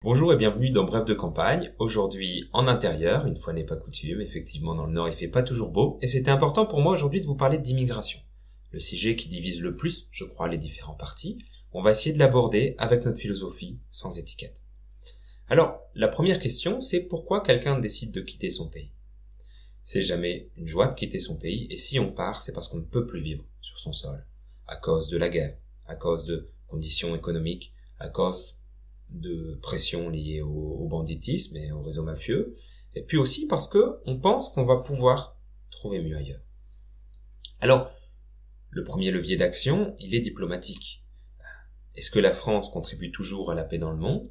Bonjour et bienvenue dans Bref de campagne. Aujourd'hui en intérieur, une fois n'est pas coutume, effectivement dans le Nord il fait pas toujours beau, et c'était important pour moi aujourd'hui de vous parler d'immigration. Le sujet qui divise le plus, je crois, les différents partis. On va essayer de l'aborder avec notre philosophie, sans étiquette. Alors, la première question, c'est pourquoi quelqu'un décide de quitter son pays? C'est jamais une joie de quitter son pays, et si on part, c'est parce qu'on ne peut plus vivre sur son sol, à cause de la guerre, à cause de conditions économiques, à cause de pression liée au banditisme et au réseau mafieux, et puis aussi parce que on pense qu'on va pouvoir trouver mieux ailleurs. Alors, le premier levier d'action, il est diplomatique. Est-ce que la France contribue toujours à la paix dans le monde?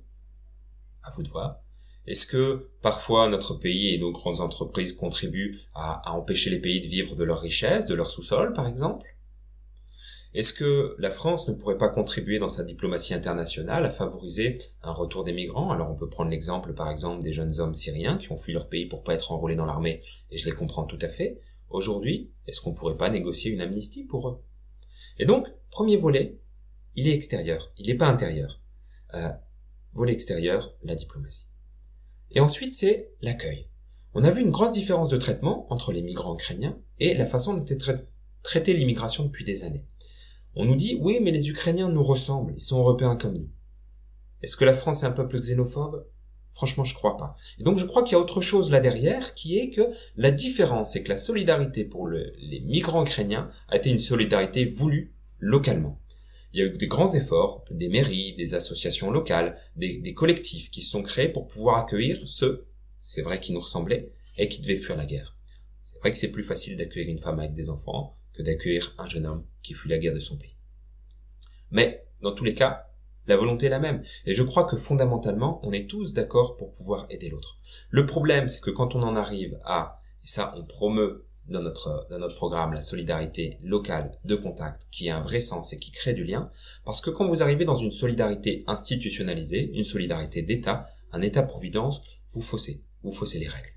À vous de voir. Est-ce que parfois notre pays et nos grandes entreprises contribuent à empêcher les pays de vivre de leur richesse, de leur sous-sol par exemple? Est-ce que la France ne pourrait pas contribuer dans sa diplomatie internationale à favoriser un retour des migrants? Alors on peut prendre l'exemple par exemple des jeunes hommes syriens qui ont fui leur pays pour pas être enrôlés dans l'armée, et je les comprends tout à fait. Aujourd'hui, est-ce qu'on pourrait pas négocier une amnistie pour eux? Et donc, premier volet, il est extérieur, il n'est pas intérieur. Volet extérieur, la diplomatie. Et ensuite c'est l'accueil. On a vu une grosse différence de traitement entre les migrants ukrainiens et la façon dont est traitée l'immigration depuis des années. On nous dit, oui, mais les Ukrainiens nous ressemblent, ils sont européens comme nous. Est-ce que la France est un peuple xénophobe? Franchement, je crois pas. Et donc, je crois qu'il y a autre chose là derrière, qui est que la différence, c'est que la solidarité pour les migrants ukrainiens a été une solidarité voulue localement. Il y a eu des grands efforts, des mairies, des associations locales, des collectifs qui se sont créés pour pouvoir accueillir ceux, c'est vrai, qui nous ressemblaient et qui devaient fuir la guerre. C'est vrai que c'est plus facile d'accueillir une femme avec des enfants que d'accueillir un jeune homme qui fuit la guerre de son pays. Mais, dans tous les cas, la volonté est la même. Et je crois que fondamentalement, on est tous d'accord pour pouvoir aider l'autre. Le problème, c'est que quand on en arrive à, et ça on promeut dans notre programme, la solidarité locale de contact, qui a un vrai sens et qui crée du lien, parce que quand vous arrivez dans une solidarité institutionnalisée, une solidarité d'État, un État-providence, vous faussez les règles.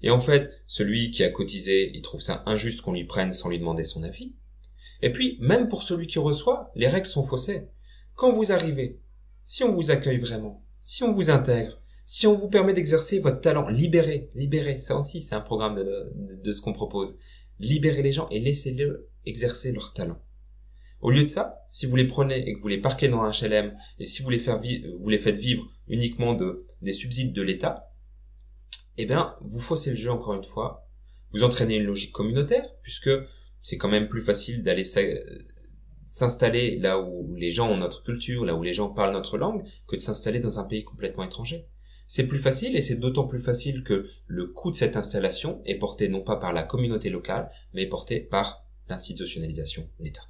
Et en fait, celui qui a cotisé, il trouve ça injuste qu'on lui prenne sans lui demander son avis. Et puis, même pour celui qui reçoit, les règles sont faussées. Quand vous arrivez, si on vous accueille vraiment, si on vous intègre, si on vous permet d'exercer votre talent, libérez, ça aussi c'est un programme de ce qu'on propose. Libérez les gens et laissez-les exercer leur talent. Au lieu de ça, si vous les prenez et que vous les parquez dans un HLM, et si vous les faites vivre uniquement des subsides de l'État, eh bien, vous faussez le jeu encore une fois. Vous entraînez une logique communautaire, puisque c'est quand même plus facile d'aller s'installer là où les gens ont notre culture, là où les gens parlent notre langue, que de s'installer dans un pays complètement étranger. C'est plus facile, et c'est d'autant plus facile que le coût de cette installation est porté non pas par la communauté locale, mais est porté par l'institutionnalisation, l'État.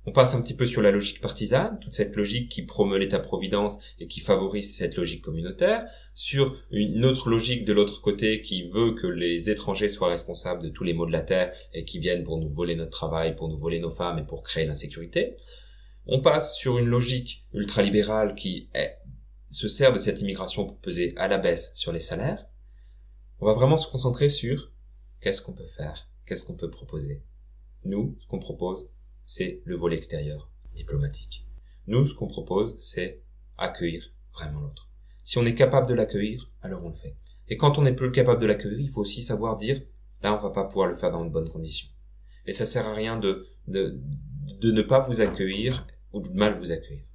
On passe un petit peu sur la logique partisane, toute cette logique qui promeut l'État-providence et qui favorise cette logique communautaire, sur une autre logique de l'autre côté qui veut que les étrangers soient responsables de tous les maux de la terre et qui viennent pour nous voler notre travail, pour nous voler nos femmes et pour créer l'insécurité. On passe sur une logique ultralibérale qui se sert de cette immigration pour peser à la baisse sur les salaires. On va vraiment se concentrer sur qu'est-ce qu'on peut faire, qu'est-ce qu'on peut proposer. Nous, ce qu'on propose, c'est le volet extérieur, diplomatique. Nous, ce qu'on propose, c'est accueillir vraiment l'autre. Si on est capable de l'accueillir, alors on le fait. Et quand on n'est plus capable de l'accueillir, il faut aussi savoir dire, là, on va pas pouvoir le faire dans de bonnes conditions. Et ça sert à rien de ne pas vous accueillir ou de mal vous accueillir.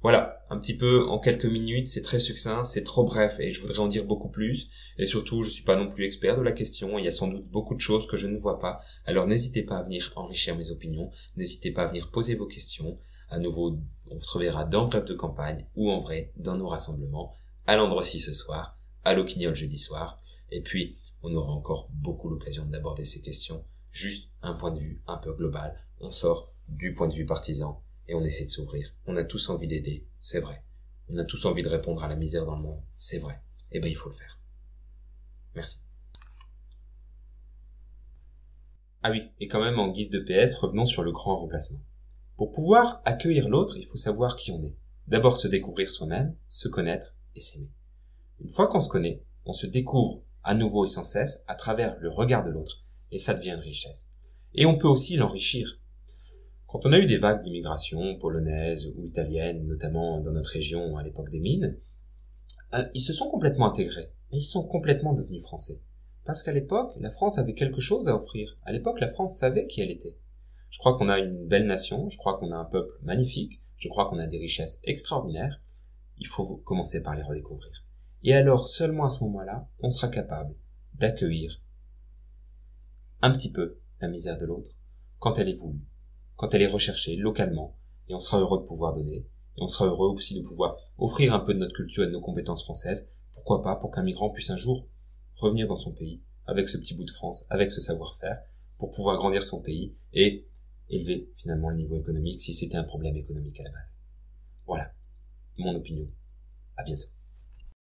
Voilà, un petit peu en quelques minutes, c'est très succinct, c'est trop bref et je voudrais en dire beaucoup plus. Et surtout, je suis pas non plus expert de la question, il y a sans doute beaucoup de choses que je ne vois pas. Alors n'hésitez pas à venir enrichir mes opinions, n'hésitez pas à venir poser vos questions. À nouveau, on se reverra dans Bref de campagne ou en vrai dans nos rassemblements, à l'Androssy ce soir, à l'Auquignol jeudi soir. Et puis, on aura encore beaucoup l'occasion d'aborder ces questions. Juste un point de vue un peu global. On sort du point de vue partisan. Et on essaie de s'ouvrir. On a tous envie d'aider, c'est vrai. On a tous envie de répondre à la misère dans le monde, c'est vrai. Eh ben, il faut le faire. Merci. Ah oui, et quand même en guise de PS, revenons sur le grand remplacement. Pour pouvoir accueillir l'autre, il faut savoir qui on est. D'abord se découvrir soi-même, se connaître et s'aimer. Une fois qu'on se connaît, on se découvre à nouveau et sans cesse à travers le regard de l'autre. Et ça devient une richesse. Et on peut aussi l'enrichir. Quand on a eu des vagues d'immigration polonaise ou italienne, notamment dans notre région à l'époque des mines, ils se sont complètement intégrés et ils sont complètement devenus français. Parce qu'à l'époque, la France avait quelque chose à offrir. À l'époque, la France savait qui elle était. Je crois qu'on a une belle nation, je crois qu'on a un peuple magnifique, je crois qu'on a des richesses extraordinaires. Il faut commencer par les redécouvrir. Et alors, seulement à ce moment-là, on sera capable d'accueillir un petit peu la misère de l'autre, quand elle est voulue, quand elle est recherchée localement, et on sera heureux de pouvoir donner, et on sera heureux aussi de pouvoir offrir un peu de notre culture et de nos compétences françaises, pourquoi pas, pour qu'un migrant puisse un jour revenir dans son pays, avec ce petit bout de France, avec ce savoir-faire, pour pouvoir grandir son pays et élever finalement le niveau économique si c'était un problème économique à la base. Voilà, mon opinion. À bientôt.